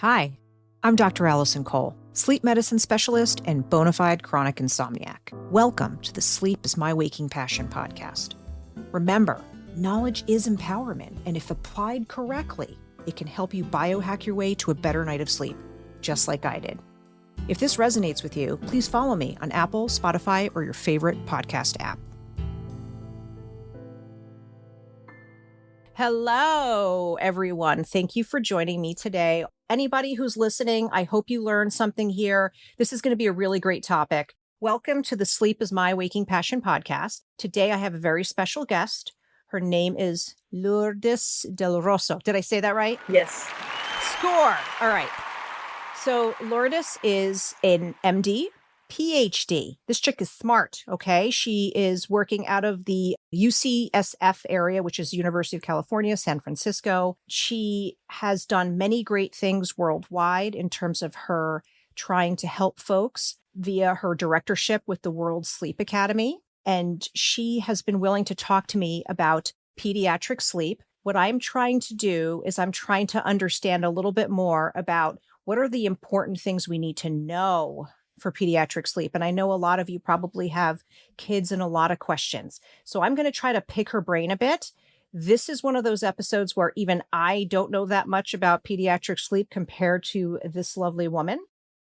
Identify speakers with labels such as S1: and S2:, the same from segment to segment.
S1: Hi, I'm Dr. Alison Kole, sleep medicine specialist and bona fide chronic insomniac. Welcome to the Sleep is My Waking Passion podcast. Remember, knowledge is empowerment, and if applied correctly, it can help you biohack your way to a better night of sleep, just like I did. If this resonates with you, please follow me on Apple, Spotify, or your favorite podcast app. Hello, everyone. Thank you for joining me today. Anybody who's listening, I hope you learned something here. This is going to be a really great topic. Welcome to the Sleep is My Waking Passion podcast. Today, I have a very special guest. Her name is Lourdes Delrosso. Did I say that right?
S2: Yes.
S1: Score. All right. So Lourdes is an MD, PhD. This chick is smart, okay? She is working out of the UCSF area, which is University of California, San Francisco. She has done many great things worldwide in terms of her trying to help folks via her directorship with the World Sleep Academy. And she has been willing to talk to me about pediatric sleep. What I'm trying to do is I'm trying to understand a little bit more about what are the important things we need to know for pediatric sleep. And I know a lot of you probably have kids and a lot of questions. So I'm going to try to pick her brain a bit. This is one of those episodes where even I don't know that much about pediatric sleep compared to this lovely woman.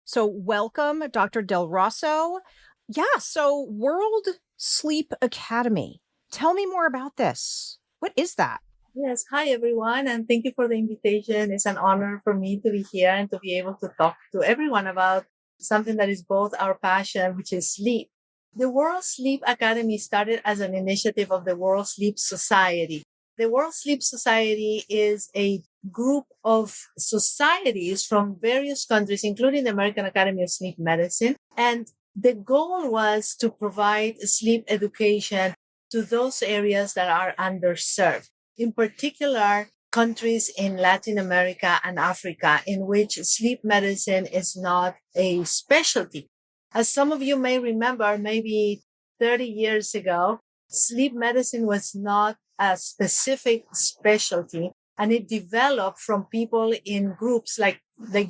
S1: So welcome, Dr. Delrosso. Yeah, so World Sleep Academy. Tell me more about this. What is that?
S2: Yes. Hi, everyone. And thank you for the invitation. It's an honor for me to be here and to be able to talk to everyone about something that is both our passion, which is sleep. The World Sleep Academy started as an initiative of the World Sleep Society. The World Sleep Society is a group of societies from various countries, including the American Academy of Sleep Medicine. And the goal was to provide sleep education to those areas that are underserved. In particular, countries in Latin America and Africa in which sleep medicine is not a specialty. As some of you may remember, maybe 30 years ago, sleep medicine was not a specific specialty, and it developed from people in groups like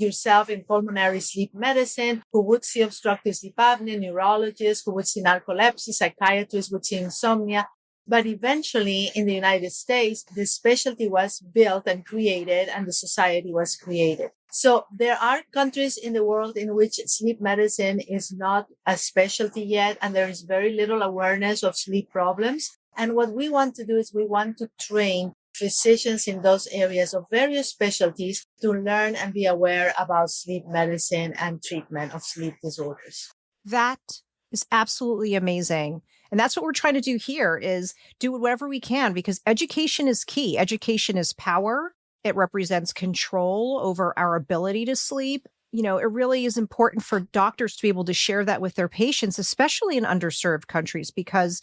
S2: yourself in pulmonary sleep medicine, who would see obstructive sleep apnea, neurologists who would see narcolepsy, psychiatrists would see insomnia. But eventually, in the United States, the specialty was built and created, and the society was created. So there are countries in the world in which sleep medicine is not a specialty yet, and there is very little awareness of sleep problems. And what we want to do is we want to train physicians in those areas of various specialties to learn and be aware about sleep medicine and treatment of sleep disorders.
S1: That is absolutely amazing. And that's what we're trying to do here is do whatever we can because education is key. Education is power. It represents control over our ability to sleep. You know, it really is important for doctors to be able to share that with their patients, especially in underserved countries, because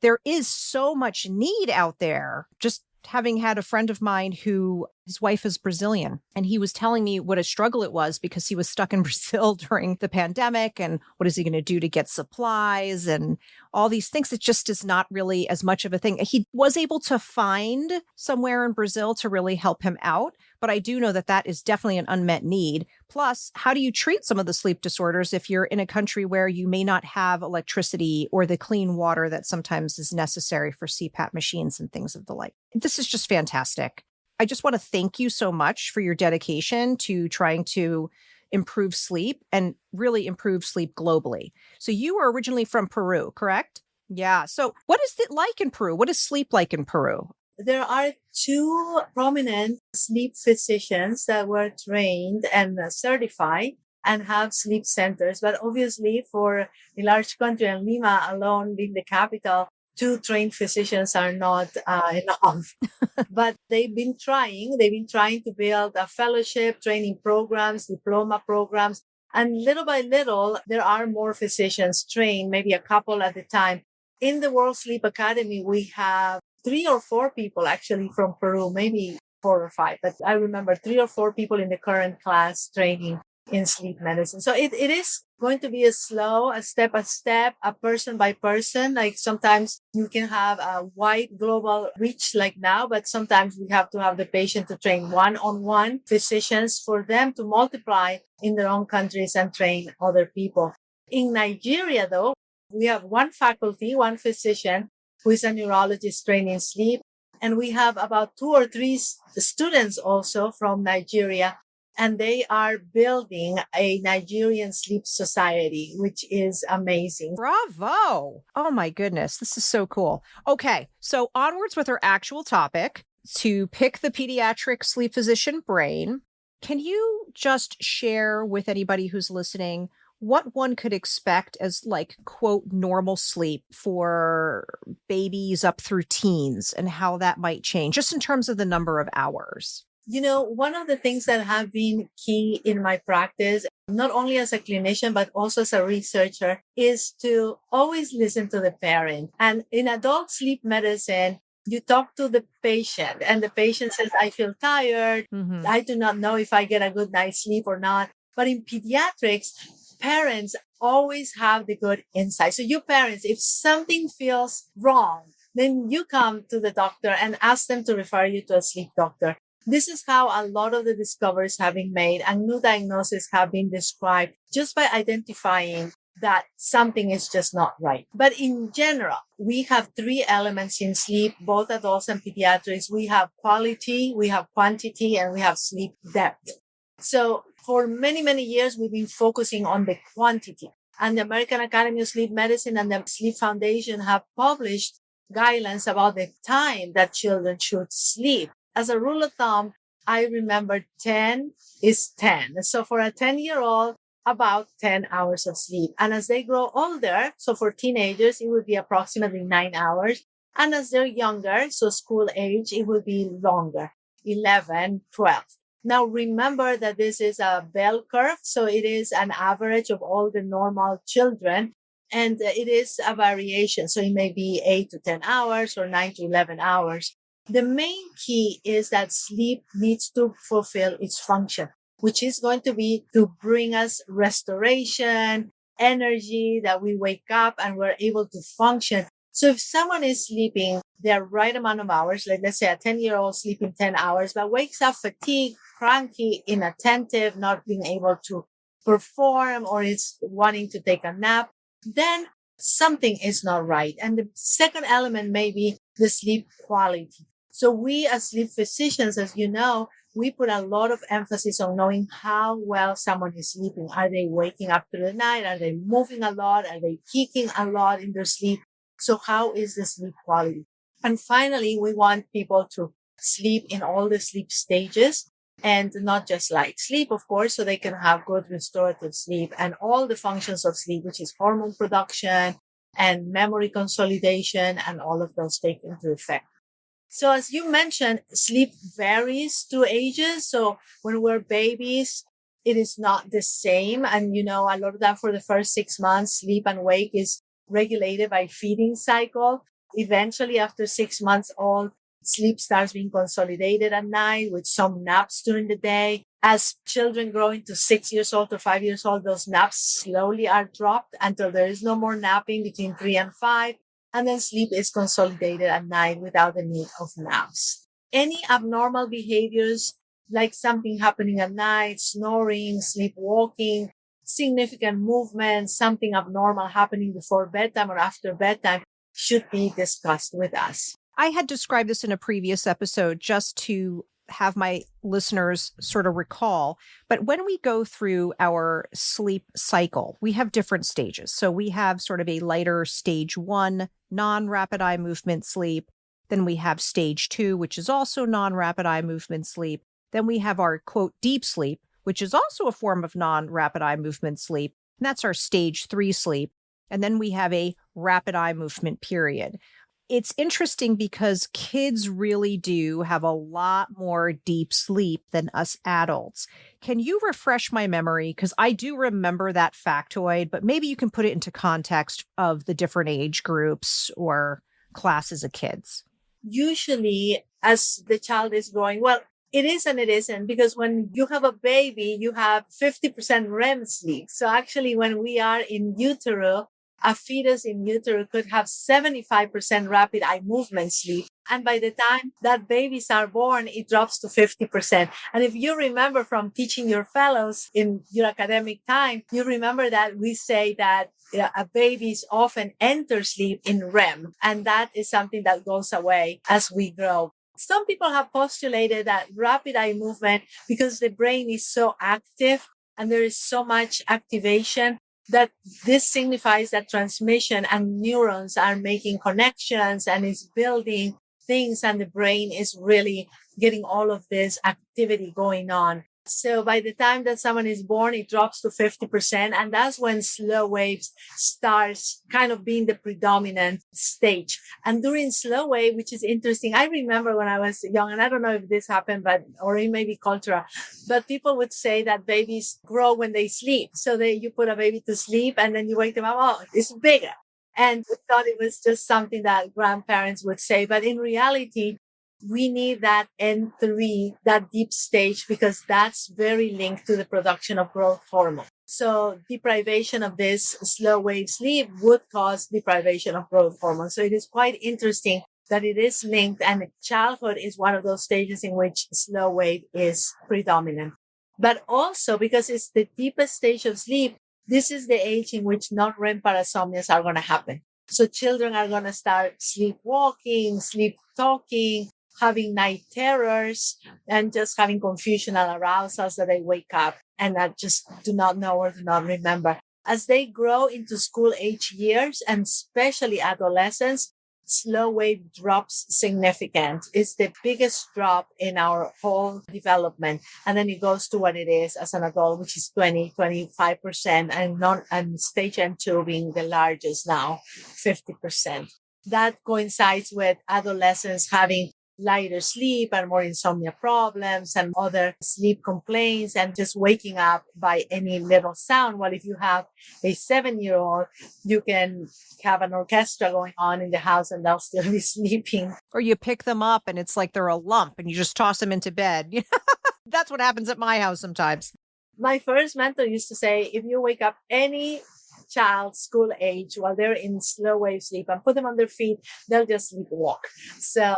S1: there is so much need out there. Just having had a friend of mine who his wife is Brazilian, and he was telling me what a struggle it was because he was stuck in Brazil during the pandemic. And what is he going to do to get supplies and all these things? It just is not really as much of a thing. He was able to find somewhere in Brazil to really help him out. But I do know that that is definitely an unmet need. Plus, how do you treat some of the sleep disorders if you're in a country where you may not have electricity or the clean water that sometimes is necessary for CPAP machines and things of the like? This is just fantastic. I just want to thank you so much for your dedication to trying to improve sleep and really improve sleep globally. So you were originally from Peru, correct? Yeah. So what is it like in Peru? What is sleep like in Peru?
S2: There are two prominent sleep physicians that were trained and certified and have sleep centers. But obviously for a large country and Lima alone being the capital, two trained physicians are not enough. But they've been trying to build a fellowship, training programs, diploma programs. And little by little, there are more physicians trained, maybe a couple at a time. In the World Sleep Academy, we have 3 or 4 people actually from Peru, maybe 4 or 5, but I remember 3 or 4 people in the current class training. in sleep medicine. So it is going to be a slow, a step, a person by person. Like sometimes you can have a wide global reach like now, but sometimes we have to have the patient to train one-on-one physicians for them to multiply in their own countries and train other people. In Nigeria, though, we have one faculty, one physician who is a neurologist trained in sleep. And we have about 2 or 3 students also from Nigeria, and they are building a Nigerian sleep society, which is amazing.
S1: Bravo. Oh my goodness. This is so cool. Okay. So onwards with our actual topic, to pick the pediatric sleep physician brain. Can you just share with anybody who's listening what one could expect as like, quote, normal sleep for babies up through teens and how that might change just in terms of the number of hours?
S2: You know, one of the things that have been key in my practice, not only as a clinician, but also as a researcher, is to always listen to the parent. And in adult sleep medicine, you talk to the patient and the patient says, I feel tired.
S1: Mm-hmm.
S2: I do not know if I get a good night's sleep or not. But in pediatrics, parents always have the good insight. So you parents, if something feels wrong, then you come to the doctor and ask them to refer you to a sleep doctor. This is how a lot of the discoveries have been made and new diagnoses have been described just by identifying that something is just not right. But in general, we have 3 elements in sleep, both adults and pediatrics. We have quality, we have quantity, and we have sleep depth. So for many, many years, we've been focusing on the quantity. And the American Academy of Sleep Medicine and the Sleep Foundation have published guidelines about the time that children should sleep. As a rule of thumb, I remember 10 is 10. So for a 10-year-old, about 10 hours of sleep. And as they grow older, so for teenagers, it would be approximately 9 hours. And as they're younger, so school age, it would be longer, 11, 12. Now, remember that this is a bell curve. So it is an average of all the normal children. And it is a variation. So it may be 8 to 10 hours or 9 to 11 hours. The main key is that sleep needs to fulfill its function, which is going to be to bring us restoration, energy, that we wake up and we're able to function. So if someone is sleeping their right amount of hours, like let's say a 10-year-old sleeping 10 hours, but wakes up fatigued, cranky, inattentive, not being able to perform, or is wanting to take a nap, then something is not right. And the second element may be the sleep quality. So we as sleep physicians, as you know, we put a lot of emphasis on knowing how well someone is sleeping. Are they waking up through the night? Are they moving a lot? Are they kicking a lot in their sleep? So how is the sleep quality? And finally, we want people to sleep in all the sleep stages and not just light sleep, of course, so they can have good restorative sleep and all the functions of sleep, which is hormone production and memory consolidation, and all of those take into effect. So as you mentioned, sleep varies through ages. So when we're babies, it is not the same. And, you know, a lot of that for the first 6 months, sleep and wake is regulated by feeding cycle. Eventually, after 6 months old, sleep starts being consolidated at night with some naps during the day. As children grow into 6 years old to 5 years old, those naps slowly are dropped until there is no more napping between 3 and 5. And then sleep is consolidated at night without the need of naps. Any abnormal behaviors, like something happening at night, snoring, sleepwalking, significant movement, something abnormal happening before bedtime or after bedtime, should be discussed with us.
S1: I had described this in a previous episode just to have my listeners sort of recall. But when we go through our sleep cycle, we have different stages. So we have sort of a lighter stage 1, non-rapid eye movement sleep. Then we have stage 2, which is also non-rapid eye movement sleep. Then we have our quote deep sleep, which is also a form of non-rapid eye movement sleep. And that's our stage 3 sleep. And then we have a rapid eye movement period. It's interesting because kids really do have a lot more deep sleep than us adults. Can you refresh my memory? Because I do remember that factoid, but maybe you can put it into context of the different age groups or classes of kids.
S2: Usually, as the child is growing, well, It is and it isn't, because when you have a baby, you have 50% REM sleep. So actually, when we are in utero, a fetus in utero could have 75% rapid eye movement sleep. And by the time that babies are born, it drops to 50%. And if you remember from teaching your fellows in your academic time, you remember that we say that a babies often enter sleep in REM. And that is something that goes away as we grow. Some people have postulated that rapid eye movement, because the brain is so active and there is so much activation, that this signifies that transmission and neurons are making connections and is building things, and the brain is really getting all of this activity going on. So by the time that someone is born, it drops to 50%. And that's when slow waves starts kind of being the predominant stage. And during slow wave, which is interesting, I remember when I was young, and I don't know if this happened, or it may be cultural, but people would say that babies grow when they sleep. So you put a baby to sleep and then you wake them up, oh, it's bigger. And we thought it was just something that grandparents would say. But in reality, we need that N3, that deep stage, because that's very linked to the production of growth hormone. So deprivation of this slow wave sleep would cause deprivation of growth hormone. So it is quite interesting that it is linked, and childhood is one of those stages in which slow wave is predominant. But also, because it's the deepest stage of sleep, this is the age in which non-REM parasomnias are going to happen. So children are going to start sleepwalking, sleep talking, having night terrors, and just having confusional arousals that they wake up and that just do not know or do not remember. As they grow into school age years, and especially adolescents, slow wave drops significant. It's the biggest drop in our whole development. And then it goes to what it is as an adult, which is 25%, and stage M2 being the largest now, 50%. That coincides with adolescents having lighter sleep and more insomnia problems and other sleep complaints, and just waking up by any little sound. Well, if you have a 7-year-old, you can have an orchestra going on in the house and they'll still be sleeping.
S1: Or you pick them up and it's like they're a lump and you just toss them into bed. That's what happens at my house sometimes.
S2: My first mentor used to say, if you wake up any child school age while they're in slow wave sleep and put them on their feet, they'll just sleepwalk. So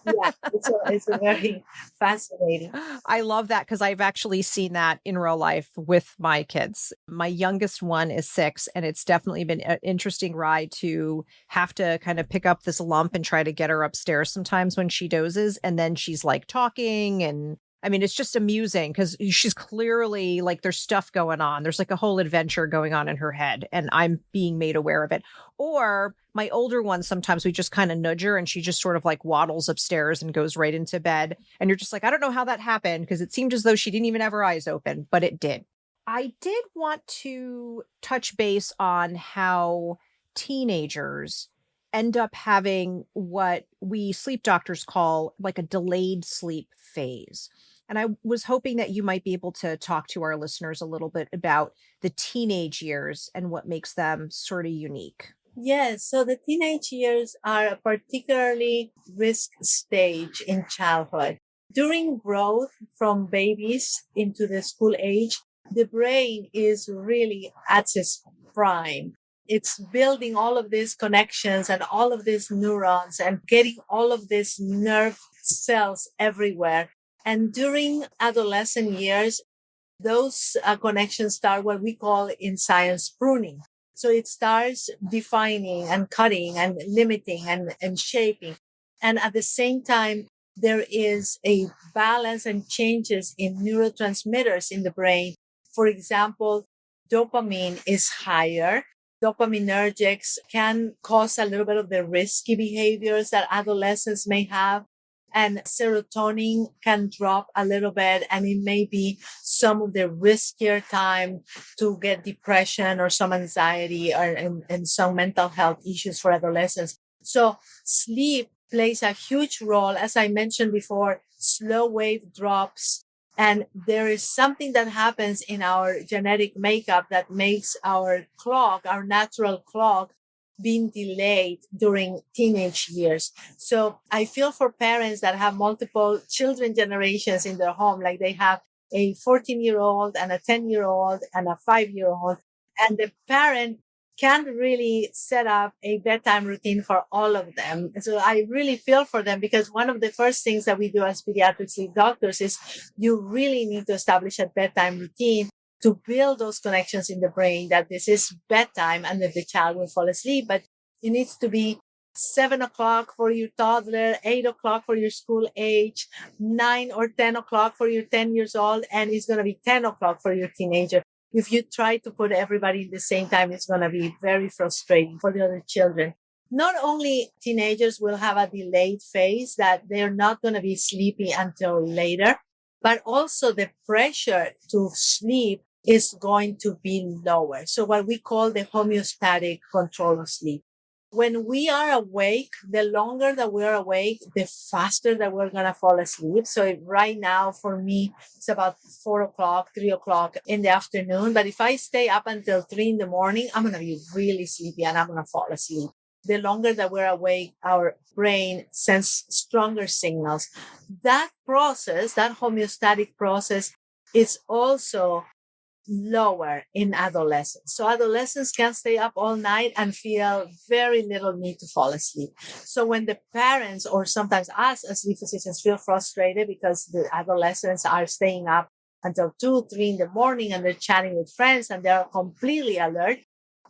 S2: yeah, it's a very fascinating.
S1: I love that because I've actually seen that in real life with my kids. My youngest one is 6, and it's definitely been an interesting ride to have to kind of pick up this lump and try to get her upstairs sometimes when she dozes. And then she's like talking, and I mean, it's just amusing because she's clearly like there's stuff going on. There's like a whole adventure going on in her head, and I'm being made aware of it. Or my older one, sometimes we just kind of nudge her and she just sort of like waddles upstairs and goes right into bed. And you're just like, I don't know how that happened, because it seemed as though she didn't even have her eyes open, but it did. I did want to touch base on how teenagers end up having what we sleep doctors call like a delayed sleep phase. And I was hoping that you might be able to talk to our listeners a little bit about the teenage years and what makes them sort of unique.
S2: Yes, so the teenage years are a particularly risk stage in childhood. During growth from babies into the school age, the brain is really at its prime. It's building all of these connections and all of these neurons and getting all of these nerve cells everywhere. And during adolescent years, those connections start what we call in science pruning. So it starts defining and cutting and limiting and shaping. And at the same time, there is a balance and changes in neurotransmitters in the brain. For example, dopamine is higher. Dopaminergics can cause a little bit of the risky behaviors that adolescents may have. And serotonin can drop a little bit, and it may be some of the riskier time to get depression or some anxiety and some mental health issues for adolescents. So sleep plays a huge role. As I mentioned before, slow wave drops. And there is something that happens in our genetic makeup that makes our clock, our natural clock, being delayed during teenage years. So I feel for parents that have multiple children generations in their home, like they have a 14-year-old and a 10-year-old and a 5-year-old, and the parent can't really set up a bedtime routine for all of them. So I really feel for them, because one of the first things that we do as pediatric sleep doctors is you really need to establish a bedtime routine to build those connections in the brain that this is bedtime and that the child will fall asleep. But it needs to be 7 o'clock for your toddler, 8 o'clock for your school age, 9 or 10 o'clock for your 10 years old, and it's going to be 10 o'clock for your teenager. If you try to put everybody in the same time, it's going to be very frustrating for the other children. Not only teenagers will have a delayed phase that they're not going to be sleepy until later, but also the pressure to sleep is going to be lower. So what we call the homeostatic control of sleep. When we are awake, the longer that we're awake, the faster that we're going to fall asleep. So right now, for me, it's about 4 o'clock, 3 o'clock in the afternoon. But if I stay up until 3 in the morning, I'm going to be really sleepy and I'm going to fall asleep. The longer that we're awake, our brain sends stronger signals. That process, that homeostatic process, is also lower in adolescents. So adolescents can stay up all night and feel very little need to fall asleep. So when the parents, or sometimes us as sleep physicians, feel frustrated because the adolescents are staying up until 2, 3 in the morning and they're chatting with friends and they're completely alert,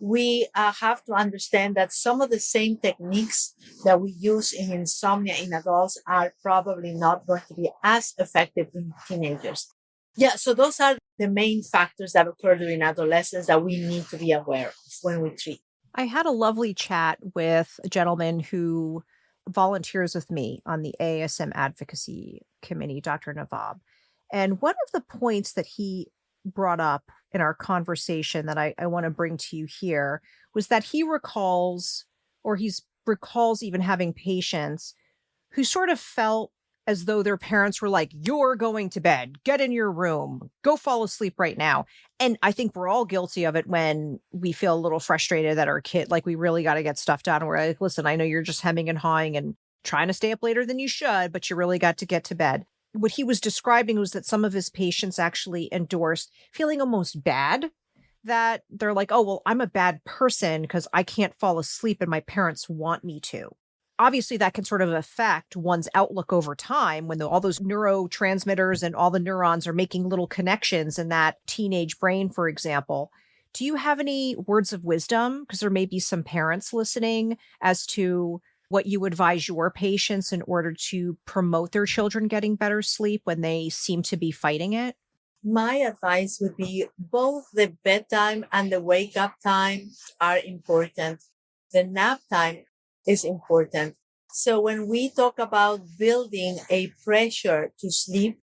S2: we have to understand that some of the same techniques that we use in insomnia in adults are probably not going to be as effective in teenagers. Yeah, so those are the main factors that occur during adolescence that we need to be aware of when we treat.
S1: I had a lovely chat with a gentleman who volunteers with me on the ASM advocacy committee, Dr. Nawab. And one of the points that he brought up in our conversation that I want to bring to you here was that he recalls, or he's recalls even having patients who sort of felt as though their parents were like, "You're going to bed, get in your room, go fall asleep right now." And I think we're all guilty of it when we feel a little frustrated that our kid, like, we really got to get stuff done. We're like, "Listen, I know you're just hemming and hawing and trying to stay up later than you should, but you really got to get to bed." What he was describing was that some of his patients actually endorsed feeling almost bad, that they're like, "Oh, well, I'm a bad person because I can't fall asleep and my parents want me to." Obviously, that can sort of affect one's outlook over time when all those neurotransmitters and all the neurons are making little connections in that teenage brain, for example. Do you have any words of wisdom? Because there may be some parents listening as to what you advise your patients in order to promote their children getting better sleep when they seem to be fighting it.
S2: My advice would be both the bedtime and the wake up time are important. The nap time is important. So when we talk about building a pressure to sleep,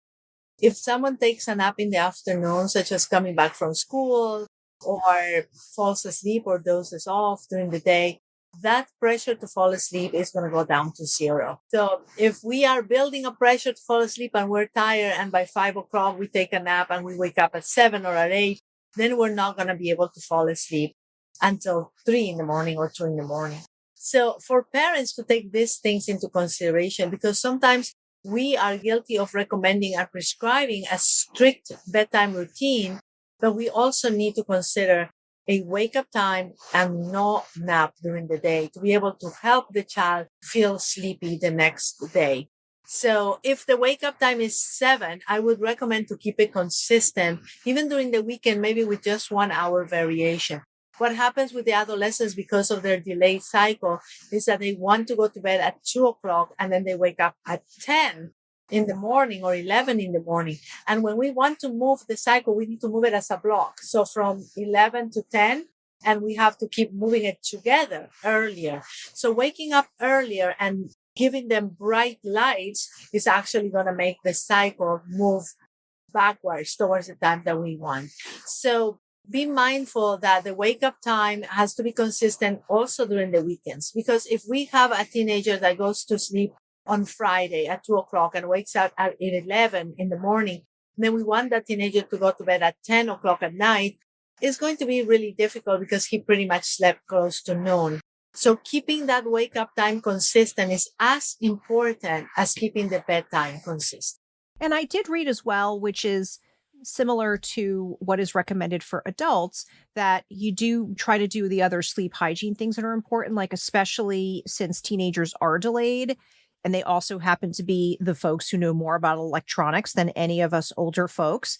S2: if someone takes a nap in the afternoon, such as coming back from school or falls asleep or dozes off during the day, that pressure to fall asleep is going to go down to zero. So if we are building a pressure to fall asleep and we're tired and by 5 o'clock we take a nap and we wake up at 7 or at 8, then we're not going to be able to fall asleep until 3 in the morning or 2 in the morning. So for parents to take these things into consideration, because sometimes we are guilty of recommending and prescribing a strict bedtime routine, but we also need to consider a wake up time and no nap during the day to be able to help the child feel sleepy the next day. So if the wake up time is 7, I would recommend to keep it consistent, even during the weekend, maybe with just 1 hour variation. What happens with the adolescents because of their delayed cycle is that they want to go to bed at 2 o'clock and then they wake up at 10 in the morning or 11 in the morning. And when we want to move the cycle, we need to move it as a block. So from 11 to 10, and we have to keep moving it together earlier. So waking up earlier and giving them bright lights is actually going to make the cycle move backwards towards the time that we want. So be mindful that the wake up time has to be consistent also during the weekends. Because if we have a teenager that goes to sleep on Friday at 2 o'clock and wakes up at 11 in the morning, then we want that teenager to go to bed at 10 o'clock at night, it's going to be really difficult because he pretty much slept close to noon. So keeping that wake up time consistent is as important as keeping the bedtime consistent.
S1: And I did read as well, which is similar to what is recommended for adults, that you do try to do the other sleep hygiene things that are important, like especially since teenagers are delayed. And they also happen to be the folks who know more about electronics than any of us older folks.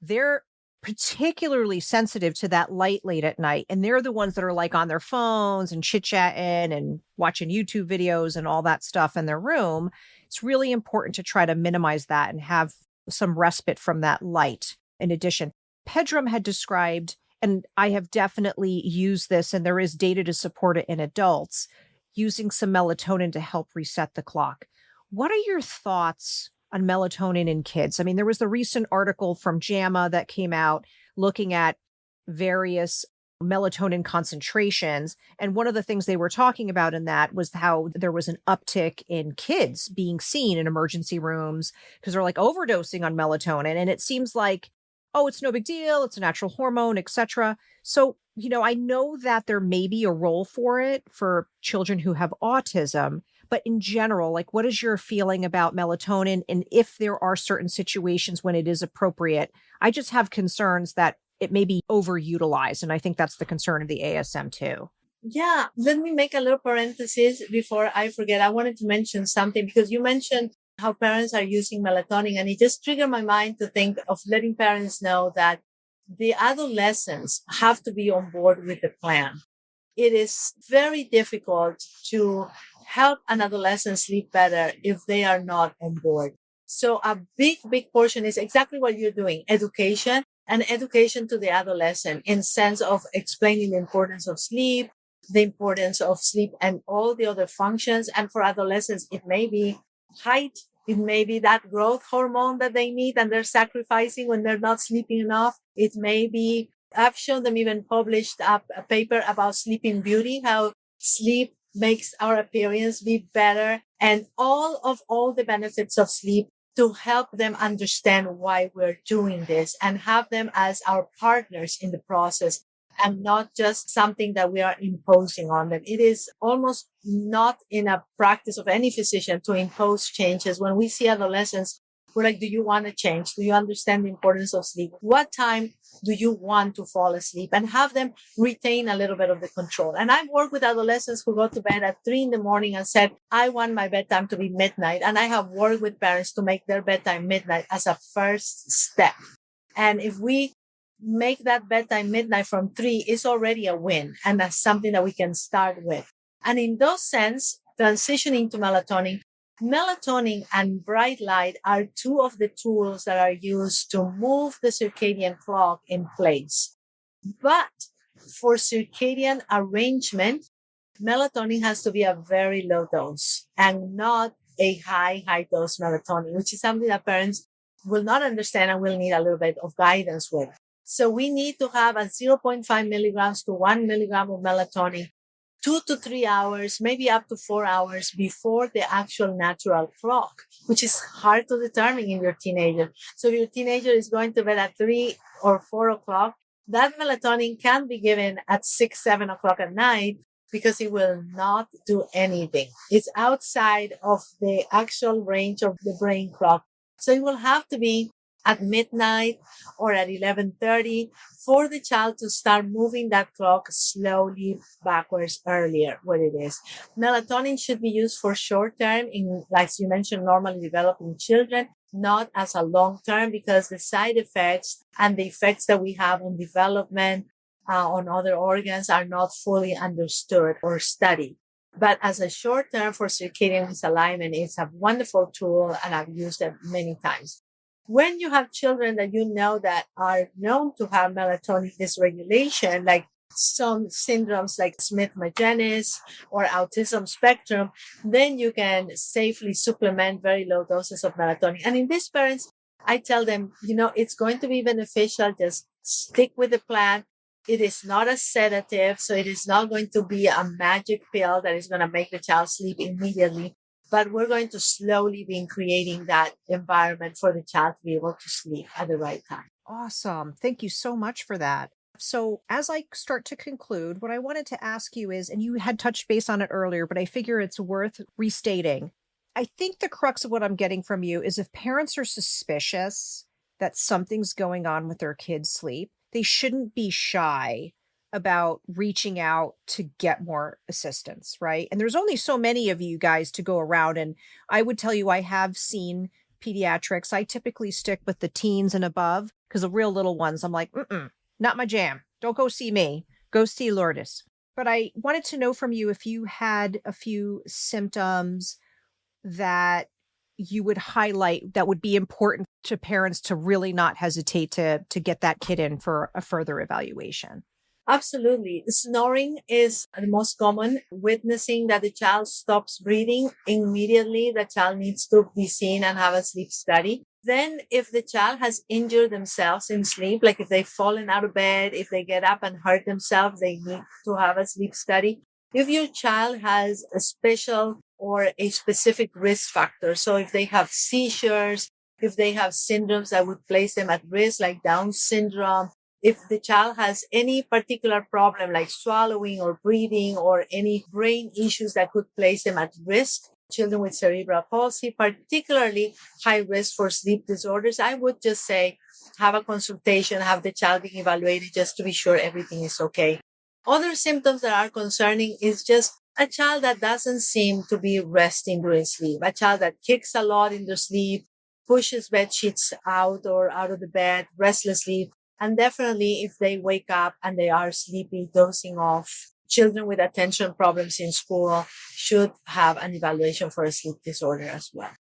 S1: They're particularly sensitive to that light late at night. And they're the ones that are like on their phones and chit chatting and watching YouTube videos and all that stuff in their room. It's really important to try to minimize that and have some respite from that light. In addition, Pedram had described, and I have definitely used this, and there is data to support it in adults, using some melatonin to help reset the clock. What are your thoughts on melatonin in kids? I mean, there was the recent article from JAMA that came out looking at various melatonin concentrations. And one of the things they were talking about in that was how there was an uptick in kids being seen in emergency rooms because they're like overdosing on melatonin. And it seems like, oh, it's no big deal. It's a natural hormone, etc. So, I know that there may be a role for it for children who have autism, but in general, like, what is your feeling about melatonin? And if there are certain situations when it is appropriate, I just have concerns that it may be overutilized. And I think that's the concern of the ASM too.
S2: Yeah, let me make a little parenthesis before I forget. I wanted to mention something because you mentioned how parents are using melatonin, and it just triggered my mind to think of letting parents know that the adolescents have to be on board with the plan. It is very difficult to help an adolescent sleep better if they are not on board. So a big portion is exactly what you're doing, education, and education to the adolescent in sense of explaining the importance of sleep, the importance of sleep and all the other functions. And for adolescents, it may be height. It may be that growth hormone that they need and they're sacrificing when they're not sleeping enough. It may be, I've shown them, even published a paper about sleeping beauty, how sleep makes our appearance be better, and all the benefits of sleep to help them understand why we're doing this and have them as our partners in the process and not just something that we are imposing on them. It is almost not in a practice of any physician to impose changes. When we see adolescents, we're like, do you want to change? Do you understand the importance of sleep? What time do you want to fall asleep? And have them retain a little bit of the control. And I've worked with adolescents who go to bed at 3 a.m. and said, I want my bedtime to be midnight. And I have worked with parents to make their bedtime midnight as a first step. And if we make that bedtime midnight from 3 is already a win. And that's something that we can start with. And in those sense, transitioning to melatonin and bright light are two of the tools that are used to move the circadian clock in place. But for circadian arrangement, melatonin has to be a very low dose and not a high dose melatonin, which is something that parents will not understand and will need a little bit of guidance with. So we need to have a 0.5 milligrams to 1 milligram of melatonin 2 to 3 hours, maybe up to 4 hours before the actual natural clock, which is hard to determine in your teenager. So if your teenager is going to bed at 3 or 4 o'clock, that melatonin can be given at 6, 7 o'clock at night because it will not do anything. It's outside of the actual range of the brain clock. So it will have to be at midnight or at 11:30 for the child to start moving that clock slowly backwards earlier what it is. Melatonin should be used for short term in, like you mentioned, normally developing children, not as a long term, because the side effects and the effects that we have on development on other organs are not fully understood or studied. But as a short term for circadian misalignment, it's a wonderful tool and I've used it many times. When you have children that you know that are known to have melatonin dysregulation, like some syndromes like Smith-Magenis or autism spectrum, then you can safely supplement very low doses of melatonin. And in these parents, I tell them, it's going to be beneficial. Just stick with the plan. It is not a sedative, so it is not going to be a magic pill that is going to make the child sleep immediately. But we're going to slowly be creating that environment for the child to be able to sleep at the right time.
S1: Awesome. Thank you so much for that. So as I start to conclude, what I wanted to ask you is, and you had touched base on it earlier, but I figure it's worth restating. I think the crux of what I'm getting from you is if parents are suspicious that something's going on with their kids' sleep, they shouldn't be shy about reaching out to get more assistance, right? And there's only so many of you guys to go around. And I would tell you, I have seen pediatrics. I typically stick with the teens and above because the real little ones, I'm like, not my jam. Don't go see me. Go see Lourdes. But I wanted to know from you if you had a few symptoms that you would highlight that would be important to parents to really not hesitate to get that kid in for a further evaluation.
S2: Absolutely. Snoring is the most common. Witnessing that the child stops breathing immediately, the child needs to be seen and have a sleep study. Then if the child has injured themselves in sleep, like if they've fallen out of bed, if they get up and hurt themselves, they need to have a sleep study. If your child has a special or a specific risk factor, so if they have seizures, if they have syndromes that would place them at risk, like Down syndrome, if the child has any particular problem like swallowing or breathing or any brain issues that could place them at risk, children with cerebral palsy, particularly high risk for sleep disorders, I would just say have a consultation, have the child being evaluated just to be sure everything is okay. Other symptoms that are concerning is just a child that doesn't seem to be resting during sleep, a child that kicks a lot in their sleep, pushes bed sheets out or out of the bed restlessly. And definitely if they wake up and they are sleepy, dozing off, children with attention problems in school should have an evaluation for a sleep disorder as well.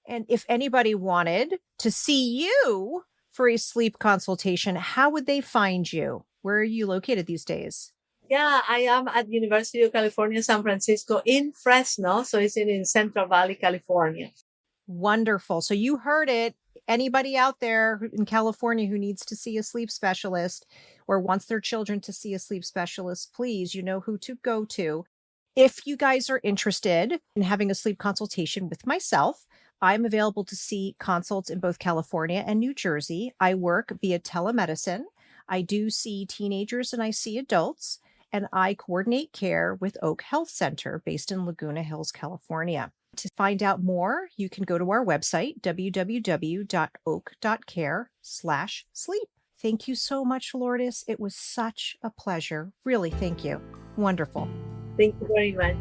S1: And if anybody wanted to see you for a sleep consultation, how would they find you? Where are you located these days?
S2: Yeah, I am at University of California, San Francisco in Fresno. So it's in Central Valley, California.
S1: Wonderful. So you heard it. Anybody out there in California who needs to see a sleep specialist or wants their children to see a sleep specialist, please, you know who to go to. If you guys are interested in having a sleep consultation with myself, I'm available to see consults in both California and New Jersey. I work via telemedicine. I do see teenagers and I see adults, and I coordinate care with Oak Health Center based in Laguna Hills, California. To find out more, you can go to our website, www.oak.care/sleep. Thank you so much, Lourdes. It was such a pleasure. Really, thank you. Wonderful.
S2: Thank you very much.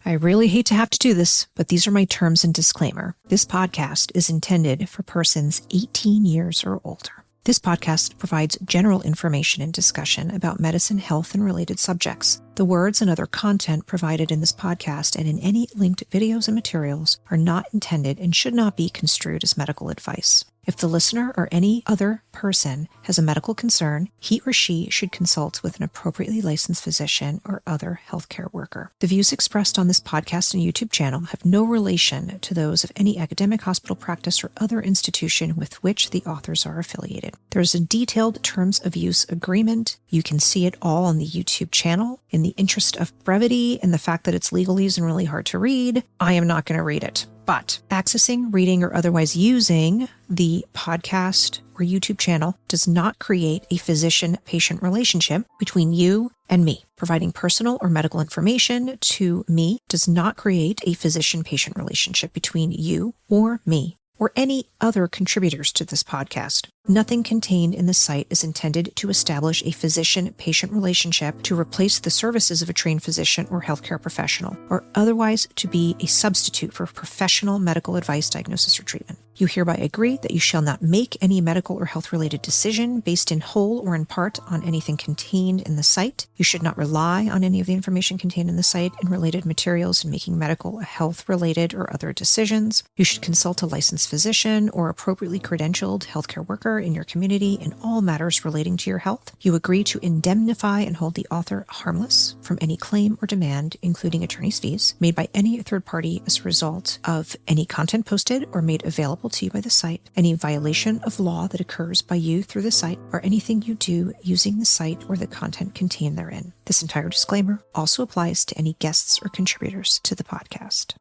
S1: I really hate to have to do this, but these are my terms and disclaimer. This podcast is intended for persons 18 years or older. This podcast provides general information and discussion about medicine, health, and related subjects. The words and other content provided in this podcast and in any linked videos and materials are not intended and should not be construed as medical advice. If the listener or any other person has a medical concern, he or she should consult with an appropriately licensed physician or other healthcare worker. The views expressed on this podcast and YouTube channel have no relation to those of any academic hospital practice or other institution with which the authors are affiliated. There is a detailed terms of use agreement. You can see it all on the YouTube channel. In the interest of brevity and the fact that it's legalese and really hard to read, I am not going to read it. But accessing, reading, or otherwise using the podcast or YouTube channel does not create a physician-patient relationship between you and me. Providing personal or medical information to me does not create a physician-patient relationship between you or me or any other contributors to this podcast. Nothing contained in the site is intended to establish a physician-patient relationship, to replace the services of a trained physician or healthcare professional, or otherwise to be a substitute for professional medical advice, diagnosis, or treatment. You hereby agree that you shall not make any medical or health-related decision based in whole or in part on anything contained in the site. You should not rely on any of the information contained in the site and related materials in making medical, health-related, or other decisions. You should consult a licensed physician or appropriately credentialed healthcare worker in your community in all matters relating to your health. You agree to indemnify and hold the author harmless from any claim or demand, including attorney's fees, made by any third party as a result of any content posted or made available to you by the site, any violation of law that occurs by you through the site, or anything you do using the site or the content contained therein. This entire disclaimer also applies to any guests or contributors to the podcast.